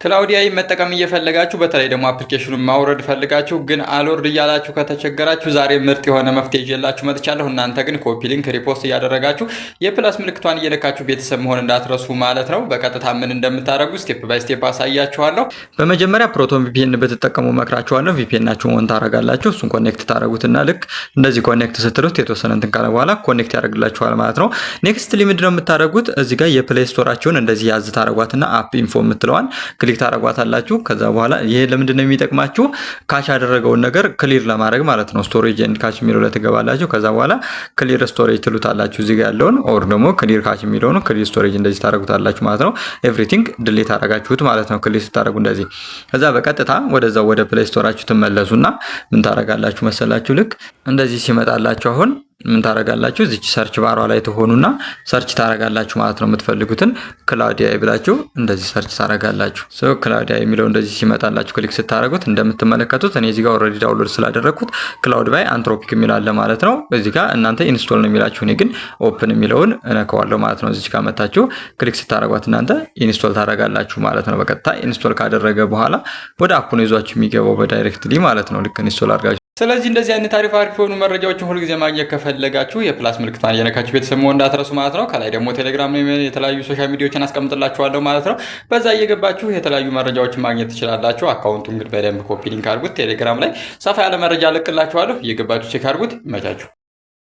ክላውዲያይ መጠቀም እየፈለጋችሁ በተለይ ደግሞ አፕሊኬሽኑን ማውረድ ፈልጋችሁ ግን አልወርድ እያላችሁ ከተቸገራችሁ ዛሬ ምርጥ የሆነ መፍትሄ ይዤላችሁ መጥቻለሁ። እናንተ ግን ኮፒ ሊንክ ሪፖስት እያደረጋችሁ የፕላስ ምልክቷን እየለካችሁ ቤተሰብ መሆን እንዳትረሱ ማለት ነው። በቀጥታ ምን እንደምታደርጉ ስቴፕ ባይ ስቴፕ አሳያችኋለሁ። በመጀመሪያ ፕሮቶን ቪፒኤን ብትጠቀሙ መክራችኋለሁ። ቪፒኤናችሁ ኦን ታደርጋላችሁ። እሱን ኮኔክት ታደርጉትና ልክ እንደዚህ ኮኔክት ስትሉት የተወሰነ እንትን ካለ በኋላ ኮኔክት ያደርግላችኋል ማለት ነው። ኔክስት ሊምድ ነው የምታደርጉት። እዚህ ጋር የፕሌይ ስቶራችሁን እንደዚህ ያዝ ታደርጓትና አፕ ኢንፎ የምትለዋን ክሊክ ታረጋታላችሁ። ከዛ በኋላ ይሄ ለምንድነው የሚጠቅማችሁ? ካሽ ያደረገውን ነገር ክሊር ለማድረግ ማለት ነው። ስቶሬጅ ኤንድ ካሽ የሚለው ላይ ትገባላችሁ። ከዛ በኋላ ክሊር ስቶሬጅ ትሉታላችሁ እዚህ ጋር ያለውን ኦር ደግሞ ክሊር ካሽ የሚለውን ክሊር ስቶሬጅ እንደዚህ ታረጉታላችሁ ማለት ነው። ኤቭሪቲንግ ድሊት አረጋችሁት ማለት ነው። ክሊር ስታረጉ እንደዚህ ከዛ በቀጥታ ወደዛው ወደ ፕሌይ ስቶራችሁ ትመለሱና ምን ታረጋላችሁ መሰላችሁ? ልክ እንደዚህ ሲመጣላችሁ አሁን ምን ታረጋላችሁ? እዚች ሰርች ባሯ ላይ ተሆኑና ሰርች ታረጋላችሁ ማለት ነው። የምትፈልጉትን ክላውዲያይ ብላችሁ እንደዚህ ሰርች ታረጋላችሁ። ሶ ክላውዲያይ የሚለው እንደዚህ ሲመጣላችሁ ክሊክ ስታረጉት እንደምትመለከቱት እኔ እዚህ ጋር ኦልሬዲ ዳውንሎድ ስላደረኩት ክላውድ ባይ አንትሮፒክ የሚላለ ማለት ነው። እዚህ ጋር እናንተ ኢንስቶል ነው የሚላችሁ፣ እኔ ግን ኦፕን የሚለውን እነካዋለሁ ማለት ነው። እዚች ጋር መታችሁ ክሊክ ስታረጓት እናንተ ኢንስቶል ታረጋላችሁ ማለት ነው። በቀጥታ ኢንስቶል ካደረገ በኋላ ወደ አፑ ነው ይዟችሁ የሚገባው በዳይሬክትሊ ማለት ነው። ልክ ኢንስቶል አድርጋችሁ ስለዚህ እንደዚህ አይነት አሪፍ የሆኑ መረጃዎችን ሁልጊዜ ማግኘት ከፈለጋችሁ የፕላስ ምልክቷን እየነካችሁ ቤተሰብ መሆን እንዳትረሱ ማለት ነው። ከላይ ደግሞ ቴሌግራም ላይ የተለያዩ ሶሻል ሚዲያዎችን አስቀምጥላችኋለሁ ማለት ነው። በዛ እየገባችሁ የተለያዩ መረጃዎችን ማግኘት ትችላላችሁ። አካውንቱን ግን በደንብ ኮፒ ሊንክ አድርጉት። ቴሌግራም ላይ ሰፋ ያለ መረጃ ልቅላችኋለሁ። እየገባችሁ ቼክ አድርጉት። ይመቻችሁ።